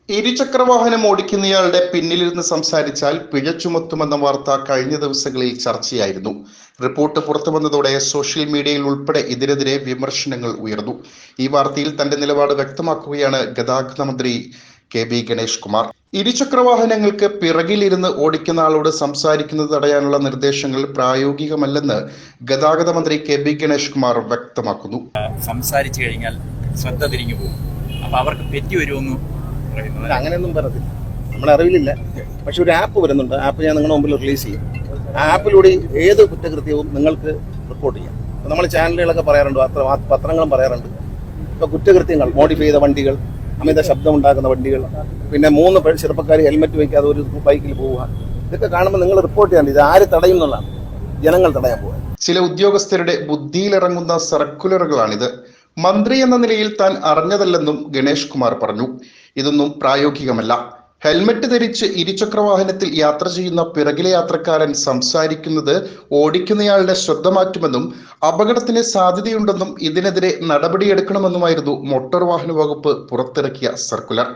ഇരുചക്രവാഹനം ഓടിക്കുന്നയാളുടെ പിന്നിലിരുന്ന് സംസാരിച്ചാൽ പിഴ ചുമത്തുമെന്ന വാർത്ത കഴിഞ്ഞ ദിവസങ്ങളിൽ ചർച്ചയായിരുന്നു. റിപ്പോർട്ട് പുറത്തുവന്നതോടെ സോഷ്യൽ മീഡിയയിൽ ഉൾപ്പെടെ ഇതിനെതിരെ വിമർശനങ്ങൾ ഉയർന്നു. ഈ വാർത്തയിൽ തന്റെ നിലപാട് വ്യക്തമാക്കുകയാണ് ഗതാഗത മന്ത്രി കെ.ബി. ഗണേഷ് കുമാർ. ഇരുചക്രവാഹനങ്ങൾക്ക് പിറകിലിരുന്ന് ഓടിക്കുന്ന ആളോട് സംസാരിക്കുന്നത് തടയാനുള്ള നിർദ്ദേശങ്ങൾ പ്രായോഗികമല്ലെന്ന് ഗതാഗത മന്ത്രി കെ.ബി. ഗണേഷ് കുമാർ വ്യക്തമാക്കുന്നു. സംസാരിച്ചു കഴിഞ്ഞാൽ ശ്രദ്ധ തിരിഞ്ഞു പോകും. അപ്പൊ അവർക്ക് തെറ്റി വരുമെന്ന് അങ്ങനെയൊന്നും പറയത്തില്ല, നമ്മുടെ അറിവിലില്ല. പക്ഷെ ഒരു ആപ്പ് വരുന്നുണ്ട്. ആപ്പ് ഞാൻ നിങ്ങളുടെ മുമ്പിൽ റിലീസ് ചെയ്യും. ആ ആപ്പിലൂടെ ഏത് കുറ്റകൃത്യവും നിങ്ങൾക്ക് റിപ്പോർട്ട് ചെയ്യാം. നമ്മൾ ചാനലുകളൊക്കെ പറയാറുണ്ട്, പത്രങ്ങളും പറയാറുണ്ട്. ഇപ്പോൾ കുറ്റകൃത്യങ്ങൾ, മോഡിഫൈ ചെയ്ത വണ്ടികൾ, അമിത ശബ്ദം ഉണ്ടാക്കുന്ന വണ്ടികൾ, പിന്നെ 3 ചെറുപ്പക്കാർ ഹെൽമെറ്റ് വയ്ക്കാതെ ഒരു ബൈക്കിൽ പോവുക, ഇതൊക്കെ കാണുമ്പോൾ നിങ്ങൾ റിപ്പോർട്ട് ചെയ്യാണ്ട്. ഇത് ആര് തടയും എന്നുള്ളതാണ്, ജനങ്ങൾ തടയാൻ പോകുക. ചില ഉദ്യോഗസ്ഥരുടെ ബുദ്ധിയിലിറങ്ങുന്ന സർക്കുലറുകളാണിത്. മന്ത്രി എന്ന നിലയിൽ താൻ അറിഞ്ഞതല്ലെന്നും ഗണേഷ് കുമാർ പറഞ്ഞു. ഇതൊന്നും പ്രായോഗികമല്ല. ഹെൽമറ്റ് ധരിച്ച് ഇരുചക്രവാഹനത്തിൽ യാത്ര ചെയ്യുന്ന പിറകിലെ യാത്രക്കാരൻ സംസാരിക്കുന്നത് ഓടിക്കുന്നയാളുടെ ശ്രദ്ധ മാറ്റുമെന്നും അപകടത്തിന് സാധ്യതയുണ്ടെന്നും ഇതിനെതിരെ നടപടിയെടുക്കണമെന്നുമായിരുന്നു മോട്ടോർ വാഹന വകുപ്പ് പുറത്തിറക്കിയ സർക്കുലർ.